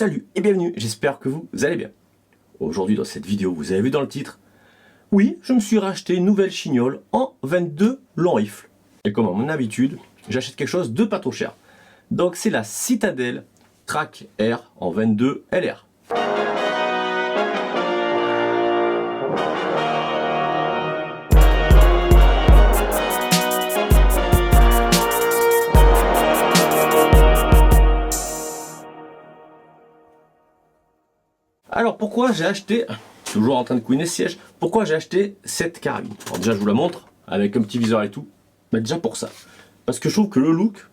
Salut et bienvenue, j'espère que vous allez bien. Aujourd'hui dans cette vidéo, vous avez vu dans le titre, oui, je me suis racheté une nouvelle chignole en 22 long rifle. Et comme à mon habitude, j'achète quelque chose de pas trop cher. Donc c'est la Citadel Track R en 22 LR. Alors pourquoi j'ai acheté, toujours en train de couiner ce siège, pourquoi j'ai acheté cette carabine? Alors déjà je vous la montre, avec un petit viseur et tout, mais déjà pour ça. Parce que je trouve que le look,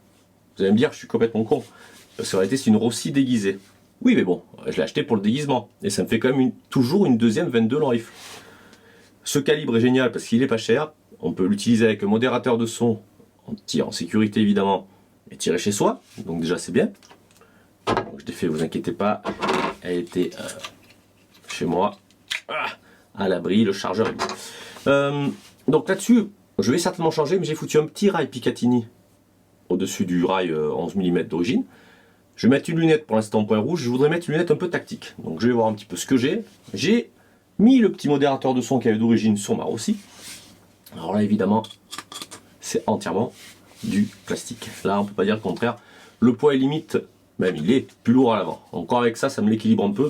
vous allez me dire je suis complètement con, parce qu'en réalité c'est une Rossi déguisée. Oui mais bon, je l'ai acheté pour le déguisement, et ça me fait quand même toujours une deuxième 22 long rifle. Ce calibre est génial parce qu'il est pas cher, on peut l'utiliser avec un modérateur de son, on tire en sécurité évidemment, et tirer chez soi, donc déjà c'est bien. Donc je l'ai fait, vous inquiétez pas, elle était chez moi, à l'abri, le chargeur est bon. Donc là-dessus, je vais certainement changer, mais j'ai foutu un petit rail Picatinny au-dessus du rail 11 mm d'origine. Je vais mettre une lunette pour l'instant point rouge, je voudrais mettre une lunette un peu tactique. Donc je vais voir un petit peu ce que j'ai. J'ai mis le petit modérateur de son qui avait d'origine sur ma Rossi. Alors là évidemment, c'est entièrement du plastique. Là on peut pas dire le contraire. Le poids est limite, même il est plus lourd à l'avant. Encore avec ça, ça me l'équilibre un peu,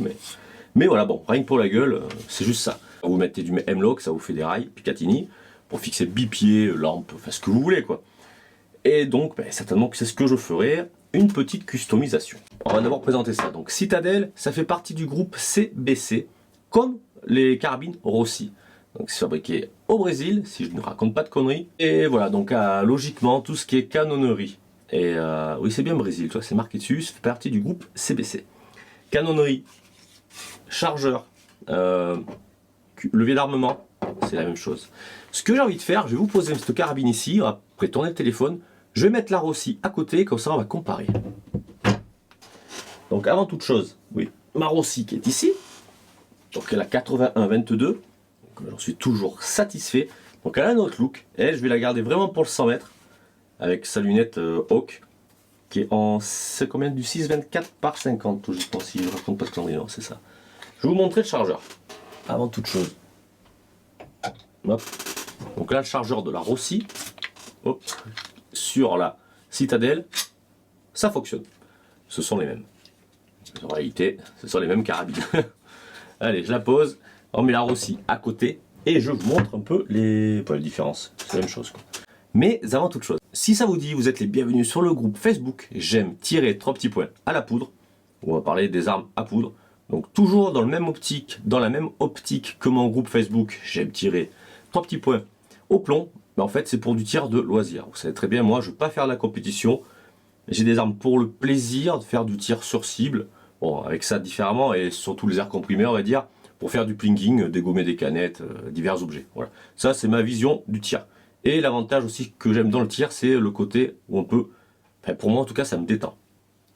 mais voilà, bon, rien que pour la gueule, c'est juste ça. Vous mettez du M-Lock, ça vous fait des rails Picatinny, pour fixer bipied, lampe, enfin ce que vous voulez quoi. Et donc, certainement que c'est ce que je ferai, une petite customisation. On va d'abord présenter ça. Donc Citadel, ça fait partie du groupe CBC, comme les carabines Rossi. Donc c'est fabriqué au Brésil, si je ne raconte pas de conneries. Et voilà, donc logiquement, tout ce qui est canonnerie. Et oui, c'est bien Brésil, toi, c'est marqué dessus, ça fait partie du groupe CBC. Canonnerie, chargeur, levier d'armement, c'est la même chose. Ce que j'ai envie de faire, je vais vous poser cette carabine ici, après tourner le téléphone, je vais mettre la Rossi à côté, comme ça on va comparer. Donc avant toute chose, oui, ma Rossi qui est ici, donc elle a 81-22, donc j'en suis toujours satisfait. Donc elle a un autre look, elle je vais la garder vraiment pour le 100 mètres, avec sa lunette Hawk, qui est en, c'est combien, du 6,24 par 50, tout juste, si je raconte pas de conneries, non, c'est ça. Je vais vous montrer le chargeur, avant toute chose. Hop. Donc là, le chargeur de la Rossi, hop, sur la Citadel, ça fonctionne. Ce sont les mêmes. En réalité, ce sont les mêmes carabines. Allez, je la pose, on met la Rossi à côté, et je vous montre un peu les différences. C'est la même chose, quoi. Mais avant toute chose, si ça vous dit, vous êtes les bienvenus sur le groupe Facebook J'aime tirer 3 petits points à la poudre, où on va parler des armes à poudre. Donc toujours dans la même optique que mon groupe Facebook J'aime tirer 3 petits points au plomb. Mais en fait c'est pour du tir de loisir. Vous savez très bien, moi je ne veux pas faire de la compétition. J'ai des armes pour le plaisir de faire du tir sur cible. Bon, avec ça différemment, et surtout les airs comprimés on va dire, pour faire du plinging, dégommer des canettes, divers objets. Voilà. Ça c'est ma vision du tir. Et l'avantage aussi que j'aime dans le tir, c'est le côté où on peut, enfin pour moi en tout cas, ça me détend.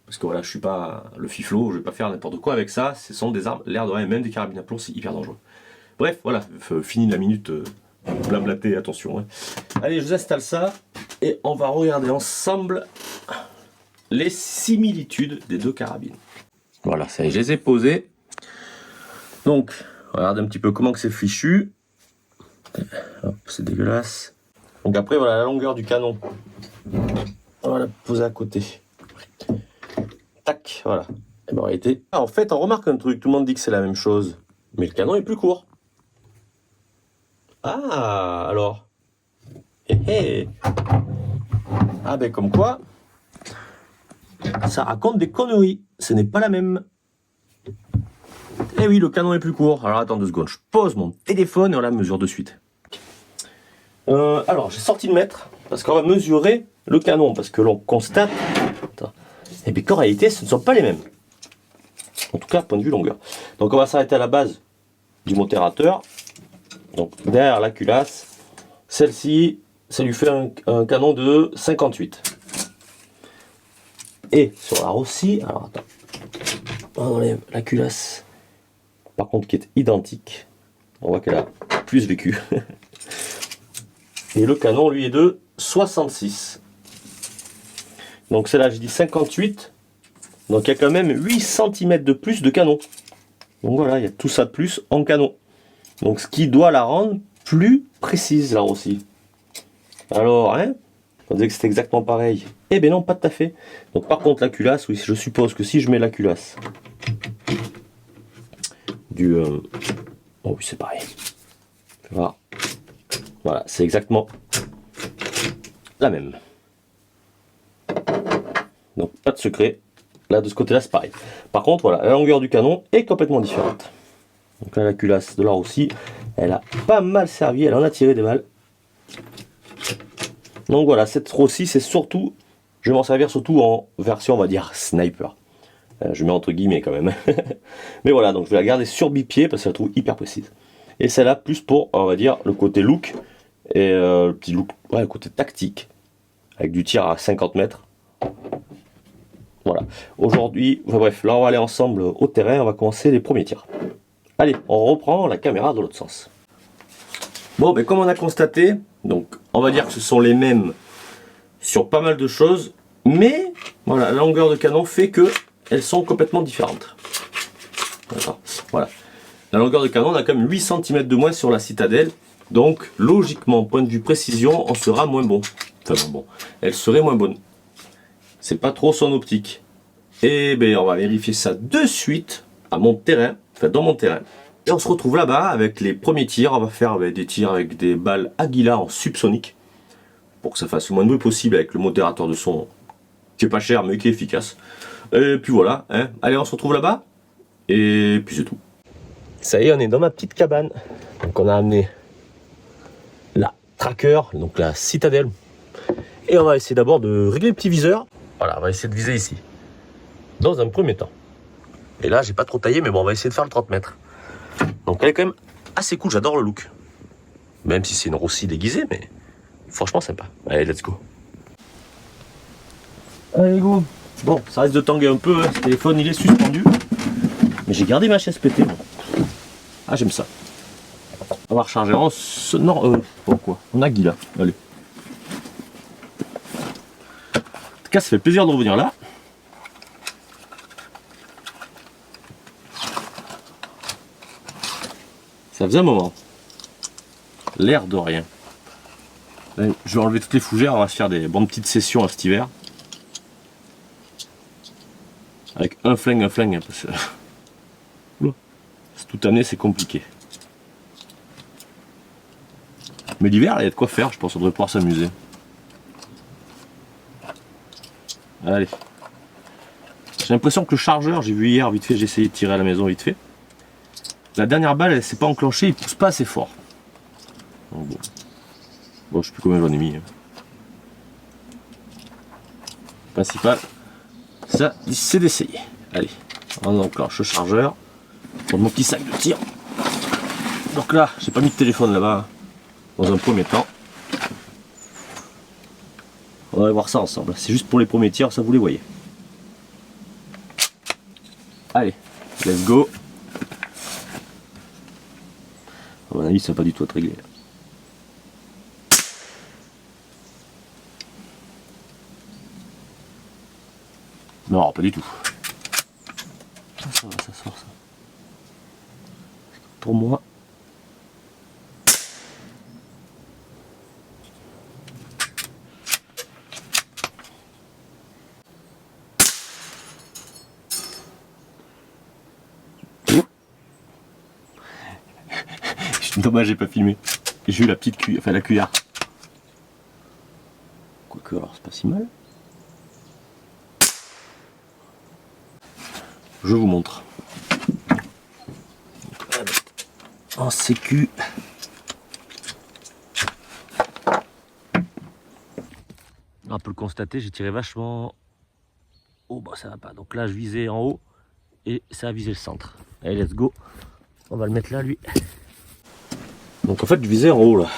Parce que voilà, je suis pas le fiflo, je vais pas faire n'importe quoi avec ça. Ce sont des armes, l'air de rien, même des carabines à plomb, c'est hyper dangereux. Bref, voilà, fini la minute blablater, attention. Hein. Allez, je vous installe ça et on va regarder ensemble les similitudes des deux carabines. Voilà, ça y est, je les ai posées. Donc, regardez un petit peu comment que c'est fichu. Hop, c'est dégueulasse. Donc après, voilà la longueur du canon. On va la poser à côté. Tac, voilà. Et ben, en réalité, en fait, on remarque un truc. Tout le monde dit que c'est la même chose. Mais le canon est plus court. Ah, alors. Ah ben comme quoi, ça raconte des conneries. Ce n'est pas la même. Eh oui, le canon est plus court. Alors attends 2 secondes. Je pose mon téléphone et on la mesure de suite. Alors, j'ai sorti le mètre, parce qu'on va mesurer le canon, parce que l'on constate, et bien qu'en réalité, ce ne sont pas les mêmes. En tout cas, point de vue longueur. Donc on va s'arrêter à la base du modérateur. Donc derrière la culasse, celle-ci, ça lui fait un canon de 58. Et sur la Rossi, alors attends, on enlève la culasse, par contre qui est identique. On voit qu'elle a plus vécu. Et le canon, lui, est de 66. Donc celle-là, je dis 58. Donc il y a quand même 8 cm de plus de canon. Donc voilà, il y a tout ça de plus en canon. Donc ce qui doit la rendre plus précise là aussi. Alors, hein, on disait que c'était exactement pareil. Eh ben non, pas tout à fait. Donc par contre la culasse, oui, je suppose que si je mets la culasse du... Oh oui, c'est pareil. Voilà, voilà, c'est exactement la même. Donc pas de secret. Là de ce côté-là c'est pareil. Par contre voilà, la longueur du canon est complètement différente. Donc là la culasse de la Rossi, elle a pas mal servi, elle en a tiré des balles. Donc voilà, cette Rossi c'est surtout, je vais m'en servir surtout en version on va dire sniper. Je mets entre guillemets quand même. Mais voilà, donc je vais la garder sur bipied parce que je la trouve hyper précise. Et celle-là plus pour on va dire le côté look et le petit look, ouais, le côté tactique. Avec du tir à 50 mètres. Voilà. Aujourd'hui, enfin bref, là on va aller ensemble au terrain, on va commencer les premiers tirs. Allez, on reprend la caméra de l'autre sens. Bon, ben comme on a constaté, donc on va dire que ce sont les mêmes sur pas mal de choses, mais voilà, la longueur de canon fait que elles sont complètement différentes. D'accord. Voilà. La longueur de canon, on a quand même 8 cm de moins sur la citadelle, donc logiquement, point de vue précision, on sera moins bon. Enfin bon, elle serait moins bonne. C'est pas trop son optique. Et ben on va vérifier ça de suite à mon terrain, enfin dans mon terrain. Et on se retrouve là-bas avec les premiers tirs. On va faire des tirs avec des balles Aguila en subsonique pour que ça fasse le moins de bruit possible avec le modérateur de son qui est pas cher mais qui est efficace. Et puis voilà, hein. Allez, on se retrouve là-bas et puis c'est tout. Ça y est, on est dans ma petite cabane. Donc on a amené la tracker, donc la citadelle. Et on va essayer d'abord de régler le petit viseur. Voilà, on va essayer de viser ici. Dans un premier temps. Et là, j'ai pas trop taillé, mais bon, on va essayer de faire le 30 mètres. Donc elle est quand même assez cool, j'adore le look. Même si c'est une Rossi déguisée, mais franchement sympa. Allez, let's go. Allez, go. Bon, ça risque de tanguer un peu, hein. Ce téléphone il est suspendu. Mais j'ai gardé ma chaise pétée. Bon. Ah, j'aime ça. On va recharger. Non, pourquoi on a Aguila. Allez. En tout cas, ça fait plaisir de revenir là. Ça faisait un moment. L'air de rien. Je vais enlever toutes les fougères, on va se faire des bonnes petites sessions à cet hiver. Avec un flingue, hein, parce que toute année c'est compliqué. Mais l'hiver, il y a de quoi faire, je pense qu'on devrait pouvoir s'amuser. Allez. J'ai l'impression que le chargeur, j'ai vu hier vite fait, j'ai essayé de tirer à la maison vite fait. La dernière balle, elle s'est pas enclenchée, il pousse pas assez fort. Donc bon, je sais plus combien j'en ai mis. Principal, ça, c'est d'essayer. Allez, on enclenche le chargeur. Pour mon petit sac de tir. Donc là, j'ai pas mis de téléphone là-bas. Dans un premier temps. On va voir ça ensemble. C'est juste pour les premiers tirs, ça vous les voyez. Allez, let's go. À mon avis, ça va pas du tout être réglé. Non, pas du tout. Ça va, ça sort ça. Pour moi. Dommage, j'ai pas filmé. J'ai eu la petite cuillère, enfin la cuillère. Quoique, alors c'est pas si mal. Je vous montre. En sécu. On peut le constater, j'ai tiré vachement. Oh bah ça va pas. Donc là je visais en haut et ça a visé le centre. Allez, let's go. On va le mettre là lui. Donc en fait je visais en haut là.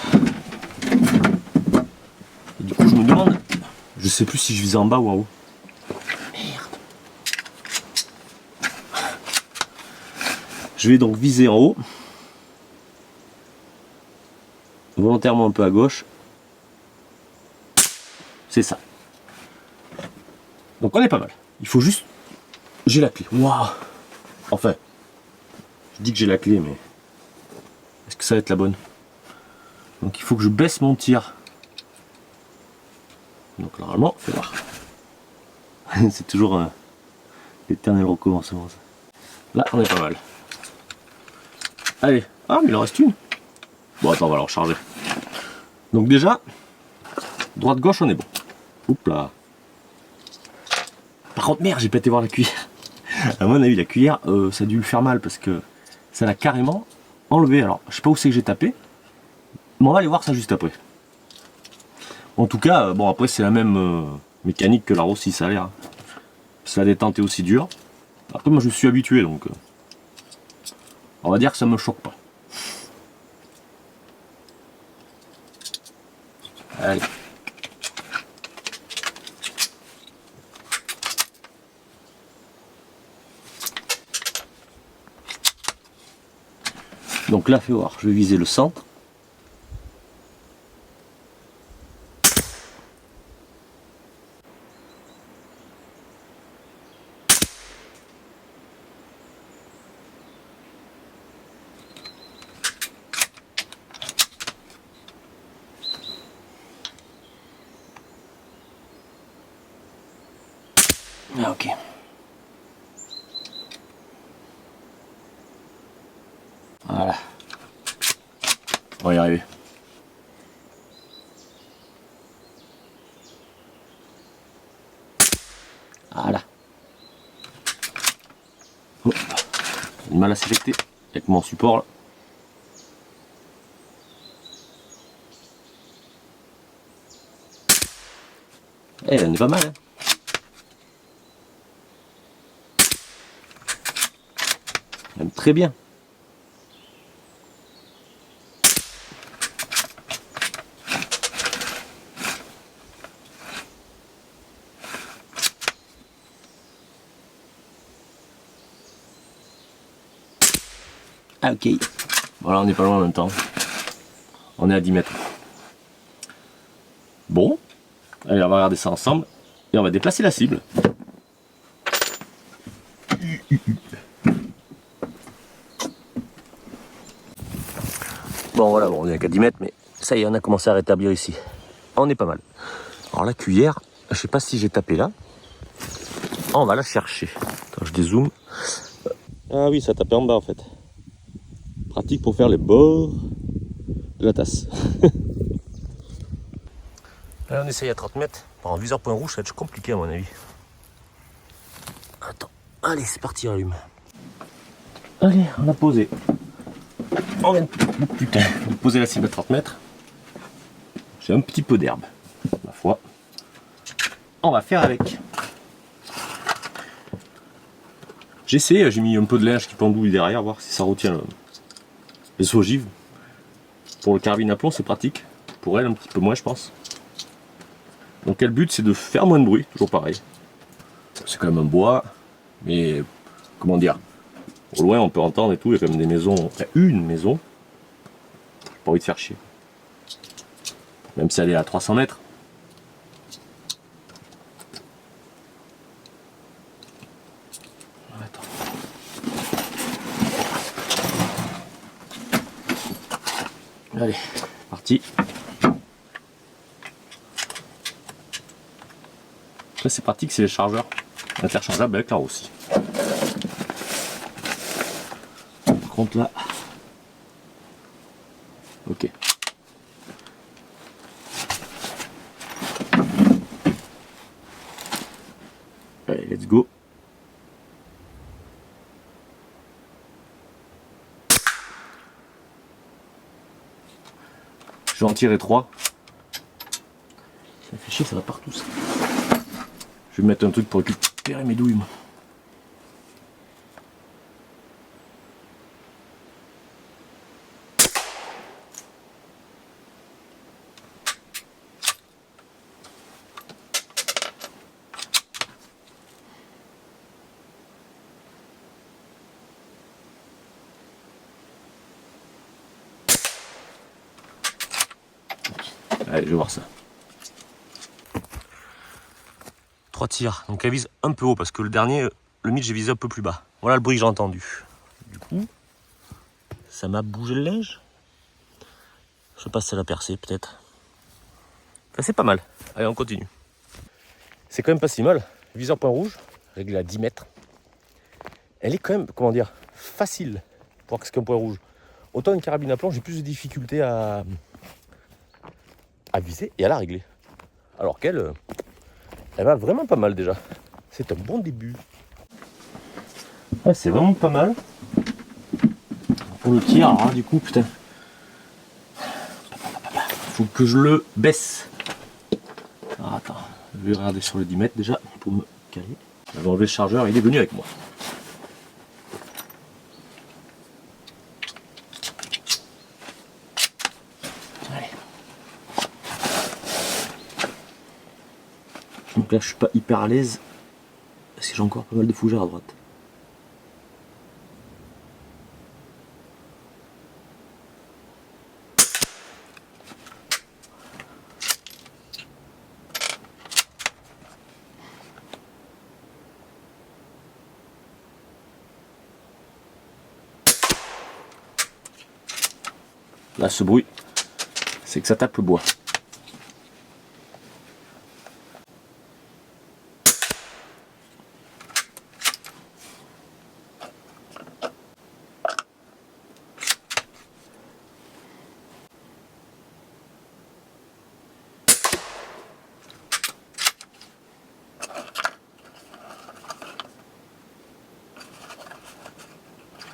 Et du coup je me demande, je sais plus si je visais en bas ou en haut. Merde. Je vais donc viser en haut. Volontairement un peu à gauche. C'est ça. Donc on est pas mal. Il faut juste J'ai la clé. Waouh. Enfin, je dis que j'ai la clé, mais est-ce que ça va être la bonne? Donc il faut que je baisse mon tir. Donc normalement, fais voir. C'est toujours l'éternel recommencement. Là, on est pas mal. Allez. Ah, mais il en reste une. Bon, attends, on va la recharger. Donc déjà, droite-gauche, on est bon. Oups là. Par contre, merde, j'ai pas été voir la cuillère. À mon avis, la cuillère, ça a dû lui faire mal parce que ça l'a carrément enlevé. Alors, je sais pas où c'est que j'ai tapé. Mais on va aller voir ça juste après. En tout cas, bon, après, c'est la même mécanique que la Rossi, ça a l'air. Parce que la détente est aussi dure. Après, moi, je suis habitué, donc on va dire que ça me choque pas. Allez. Donc là, fais voir, je vais viser le centre. Ah, ok. Voilà. On va y arriver. Voilà. Oh. J'ai mal à s'éjecter avec mon support là. Eh, elle est pas mal, hein. Même très bien. Ah, ok. Voilà, on n'est pas loin en même temps. On est à 10 mètres. Bon. Allez, on va regarder ça ensemble. Et on va déplacer la cible. Bon, voilà, bon, on est qu'à 10 mètres, mais ça y est, on a commencé à rétablir ici. On est pas mal. Alors la cuillère, je sais pas si j'ai tapé là. Oh, on va la chercher. Attends, je dézoome. Ah oui, ça tapait en bas en fait. Pratique pour faire les bords de la tasse. Là, on essaye à 30 mètres. Bon, en viseur point rouge, ça va être compliqué à mon avis. Attends, allez, c'est parti, allume. Allez, on a posé. On vient de poser la cible à 30 mètres. J'ai un petit peu d'herbe, ma foi. On va faire avec. J'ai essayé, j'ai mis un peu de linge qui pendouille derrière, voir si ça retient les ogives. Pour le carabine à plomb, c'est pratique. Pour elle, un petit peu moins, je pense. Donc, le but, c'est de faire moins de bruit, toujours pareil. C'est quand même un bois, mais comment dire, au loin, on peut entendre et tout. Il y a quand même des maisons, enfin, une maison. J'ai pas envie de faire chier. Même si elle est à 300 mètres. Allez, parti. Après c'est pratique, c'est les chargeurs interchangeables avec la Rossi. Par contre là, ok. Allez, let's go. Je vais en tirer 3. Ça fait chier, ça va partout ça. Je vais mettre un truc pour récupérer mes douilles moi. Allez, je vais voir ça. 3 tirs, donc elle vise un peu haut parce que le dernier, le mythe, j'ai visé un peu plus bas. Voilà le bruit que j'ai entendu. Du coup, ça m'a bougé le linge. Je sais pas si c'est la percée, peut-être. Enfin, c'est pas mal. Allez, on continue. C'est quand même pas si mal. Viseur point rouge, réglé à 10 mètres. Elle est quand même, comment dire, facile pour ce qu'un point rouge. Autant une carabine à plomb, j'ai plus de difficultés à viser et à la régler. Alors qu'elle, elle va vraiment pas mal déjà. C'est un bon début. Ouais, c'est vraiment pas mal. Pour le tir, alors, du coup, putain. Faut que je le baisse. Alors, attends, je vais regarder sur le 10 mètres déjà pour me caler. Je vais enlever le chargeur, il est venu avec moi. Allez. Donc là, je suis pas hyper à l'aise parce que j'ai encore pas mal de fougères à droite. Là, ce bruit, c'est que ça tape le bois.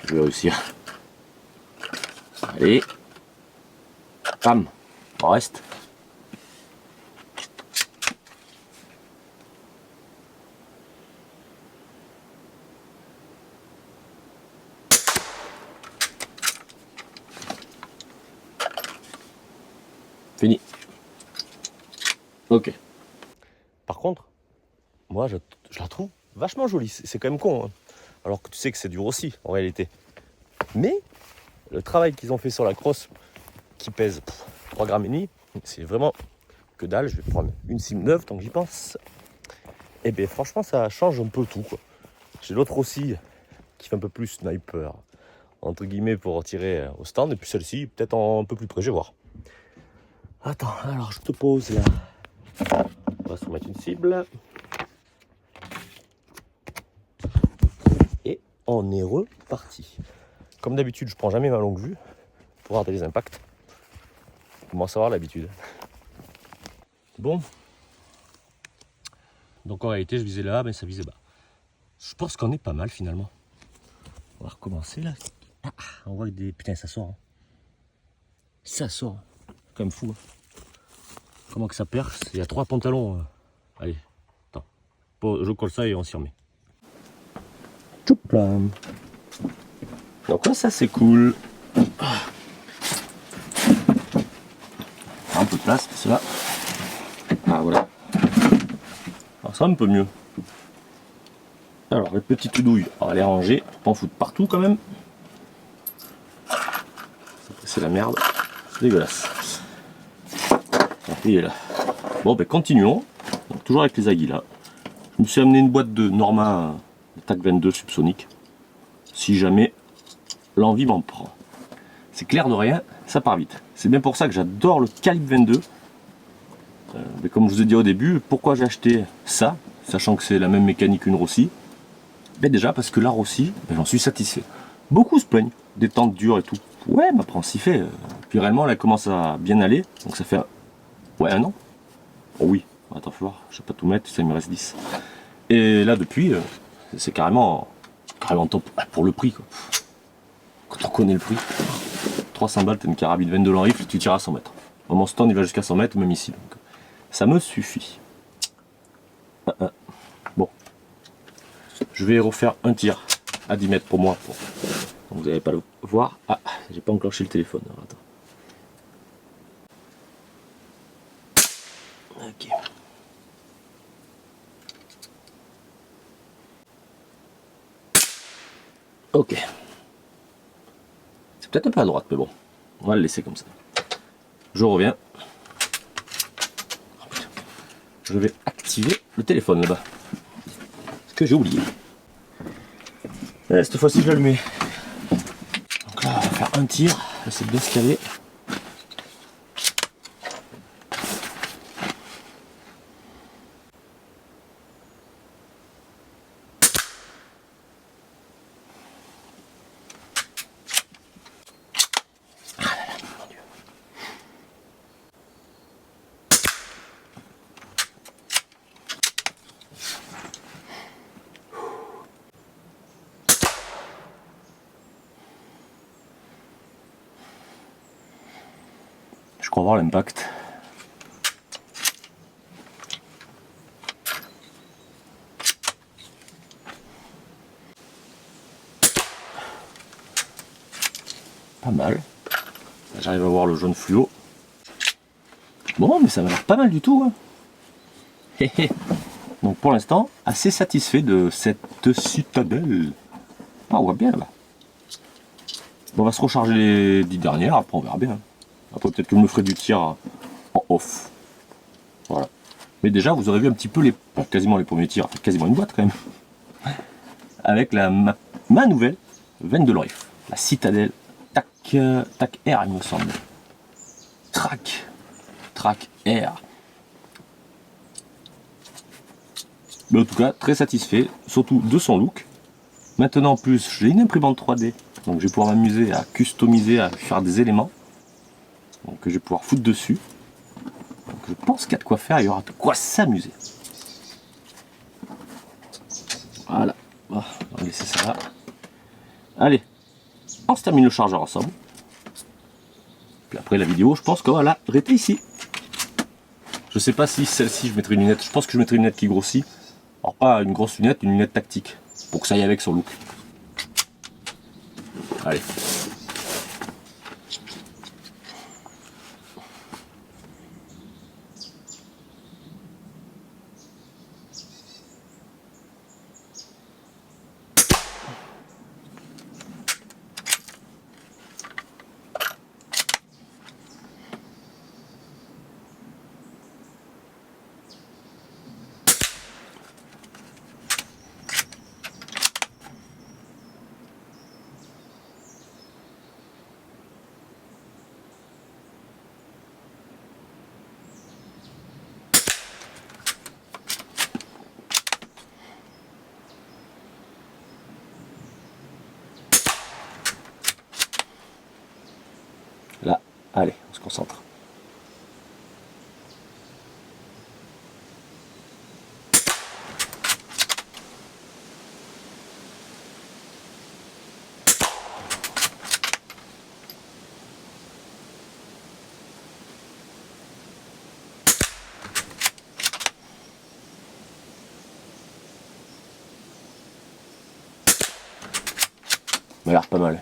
Je vais réussir. Allez. Bam. On reste. Fini. Ok. Par contre, moi je la trouve vachement jolie. C'est quand même con. Hein. Alors que tu sais que c'est dur aussi en réalité. Mais le travail qu'ils ont fait sur la crosse qui pèse 3,5 grammes, c'est vraiment que dalle. Je vais prendre une cible neuve tant que j'y pense. Et bien franchement ça change un peu tout quoi. J'ai l'autre aussi qui fait un peu plus sniper entre guillemets pour tirer au stand. Et puis celle-ci peut-être un peu plus près, je vais voir. Attends, alors je te pose là. On va se remettre une cible. Et on est reparti. Comme d'habitude, je prends jamais ma longue vue pour regarder les impacts. Je commence à avoir l'habitude. Bon. Donc en réalité, je visais là, mais ça visait bas. Je pense qu'on est pas mal finalement. On va recommencer là. Ah, on voit que des... Putain, ça sort. Hein. Ça sort. Quand même fou. Hein. Comment que ça perce? Il y a 3 pantalons. Allez, attends. Bon, je colle ça et on s'y remet. Tchoup là. Donc là, ça c'est cool. Un peu de place, c'est là. Ah voilà. Alors ça un peu mieux. Alors les petites douilles, on va les ranger, pas en foutre partout quand même. C'est la merde, c'est dégueulasse. Il est là. Bon ben continuons. Donc, toujours avec les Aguilas. Je me suis amené une boîte de Norma TAC 22 subsonique. Si jamais l'envie m'en prend. C'est clair de rien, ça part vite. C'est bien pour ça que j'adore le calibre 22. Mais comme je vous ai dit au début, pourquoi j'ai acheté ça, sachant que c'est la même mécanique qu'une Rossi? Ben déjà parce que la Rossi, ben j'en suis satisfait. Beaucoup se plaignent des tentes dures et tout. Ouais, ma prend s'y fait. Puis réellement, elle commence à bien aller. Donc ça fait ouais, 1 an. Oh oui, attends, faut voir, je sais pas tout mettre, ça il me reste 10. Et là depuis, c'est carrément top pour le prix quoi. Quand on connaît le prix, 300 balles, t'as une carabine 22 long rifle, tu tires à 100 mètres. Mon stand il va jusqu'à 100 mètres, même ici. Donc, ça me suffit. Bon. Je vais refaire un tir à 10 mètres pour moi. Donc, vous n'allez pas le voir. Ah, j'ai pas enclenché le téléphone. Alors, attends. Ok. Ok. C'est peut-être un peu à droite, mais bon. On va le laisser comme ça. Je reviens. Je vais activer le téléphone là-bas. Ce que j'ai oublié. Et cette fois-ci, je l'allumais. Donc là, on va faire un tir. J'essaie de bien se caler. Je crois voir l'impact. Pas mal. J'arrive à voir le jaune fluo. Bon, mais ça m'a l'air pas mal du tout. Hein. Donc pour l'instant, assez satisfait de cette citadelle. Ah, on voit bien là. Bon, on va se recharger les 10 dernières, après on verra bien. Après peut-être que je me ferai du tir en off. Voilà. Mais déjà vous aurez vu un petit peu quasiment les premiers tirs, quasiment une boîte quand même. Avec ma nouvelle veine de l'Orif. La citadelle Tac Air il me semble. Trac Air. Mais en tout cas très satisfait, surtout de son look. Maintenant en plus j'ai une imprimante 3D. Donc je vais pouvoir m'amuser à customiser, à faire des éléments. Donc je vais pouvoir foutre dessus. Donc je pense qu'il y a de quoi faire, il y aura de quoi s'amuser. Voilà. Bon, on va laisser ça là. Allez, on se termine le chargeur ensemble. Puis après la vidéo, je pense qu'on va l'arrêter ici. Je sais pas si celle-ci je mettrai une lunette. Je pense que je mettrai une lunette qui grossit. Alors pas une grosse lunette, une lunette tactique. Pour que ça aille avec son look. Allez. Là, allez, on se concentre. Ça a l'air pas mal.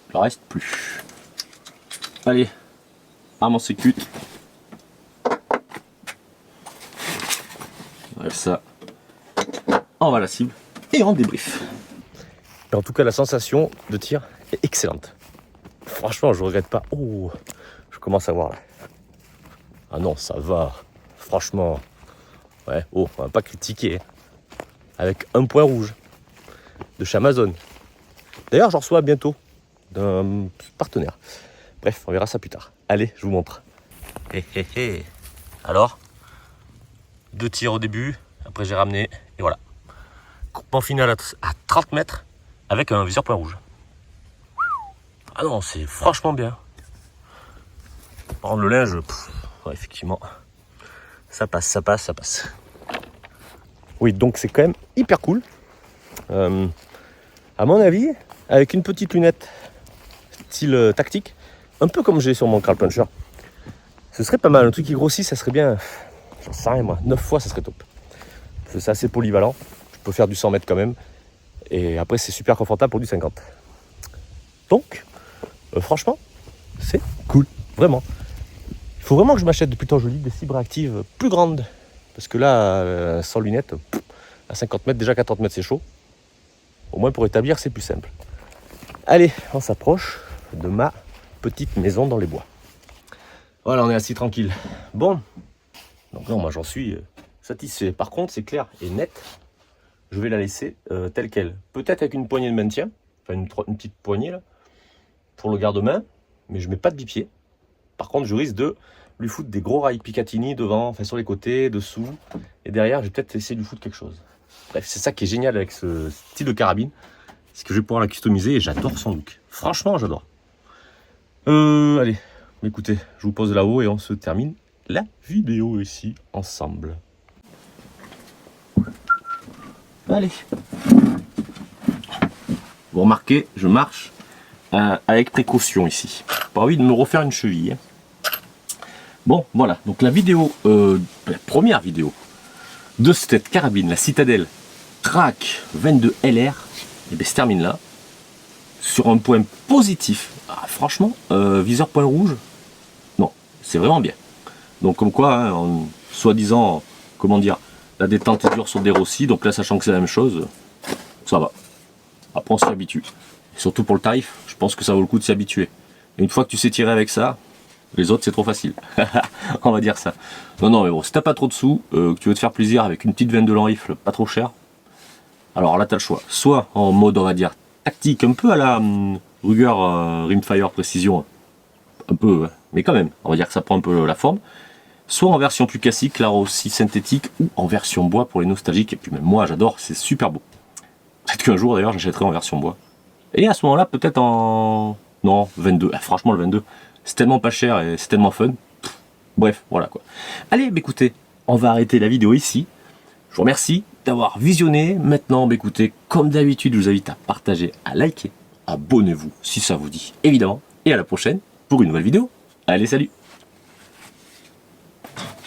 Il en reste plus. Allez, arme en sécute. Bref, ça. On va à la cible et on débrief. Et en tout cas, la sensation de tir est excellente. Franchement, je regrette pas. Oh, je commence à voir là. Ah non, ça va. Franchement, ouais. Oh, on va pas critiquer. Avec un point rouge de chez Amazon. D'ailleurs, j'en reçois bientôt d'un partenaire. Bref, on verra ça plus tard. Allez, je vous montre. Alors, 2 tirs au début, après j'ai ramené, et voilà. Groupement final à 30 mètres avec un viseur point rouge. Ah non, c'est franchement bien. Par contre, le linge, ouais, effectivement, ça passe. Oui, donc c'est quand même hyper cool. À mon avis, avec une petite lunette style tactique, un peu comme j'ai sur mon Karl Puncher, ce serait pas mal. Un truc qui grossit, ça serait bien. J'en sais rien moi, 9 fois ça serait top. C'est assez polyvalent, je peux faire du 100 mètres quand même. Et après c'est super confortable pour du 50. Donc, franchement, c'est cool, vraiment. Il faut vraiment que je m'achète depuis tant joli des cibres actives plus grandes. Parce que là, sans lunettes, À 50 mètres, déjà 40 mètres c'est chaud. Au moins pour établir c'est plus simple. Allez, on s'approche de ma petite maison dans les bois. Voilà, on est assis tranquille. Bon, donc là moi j'en suis satisfait. Par contre c'est clair et net, je vais la laisser telle qu'elle. Peut-être avec une poignée de maintien, enfin une petite poignée là, pour le garde-main, mais je mets pas de bipied. Par contre je risque de lui foutre des gros rails Picatinny devant, enfin sur les côtés, dessous, et derrière je vais peut-être essayer de lui foutre quelque chose. Bref, c'est ça qui est génial avec ce style de carabine, c'est que je vais pouvoir la customiser et j'adore son look. Franchement j'adore. Allez, écoutez, je vous pose là-haut et on se termine la vidéo ici ensemble. Allez. Vous remarquez, je marche avec précaution ici. Pas envie de me refaire une cheville. Bon, voilà. Donc la vidéo, la première vidéo de cette carabine, la Citadel Track 22 LR, et bien se termine là. Sur un point positif. Ah, franchement, viseur point rouge, non, c'est vraiment bien. Donc comme quoi, hein, soi-disant, comment dire, la détente est dure sur des rossis, donc là sachant que c'est la même chose, ça va. Après on s'y habitue. Et surtout pour le tarif, je pense que ça vaut le coup de s'y habituer. Et une fois que tu sais tirer avec ça, les autres c'est trop facile. On va dire ça. Non mais bon, si t'as pas trop de sous, que tu veux te faire plaisir avec une petite 22 en rifle, pas trop cher, alors là t'as le choix. Soit en mode, on va dire, tactique, un peu à la Ruger Rimfire Précision, un peu, mais quand même, on va dire que ça prend un peu la forme. Soit en version plus classique, là aussi synthétique, ou en version bois pour les nostalgiques. Et puis même moi j'adore, c'est super beau. Peut-être qu'un jour d'ailleurs j'achèterai en version bois. Et à ce moment-là, peut-être en... Non, 22. Ah, franchement le 22, c'est tellement pas cher et c'est tellement fun. Bref, voilà quoi. Allez, bah, écoutez, on va arrêter la vidéo ici. Je vous remercie d'avoir visionné. Maintenant, bah, écoutez, comme d'habitude, je vous invite à partager, à liker. Abonnez-vous si ça vous dit, évidemment. Et à la prochaine pour une nouvelle vidéo. Allez, salut!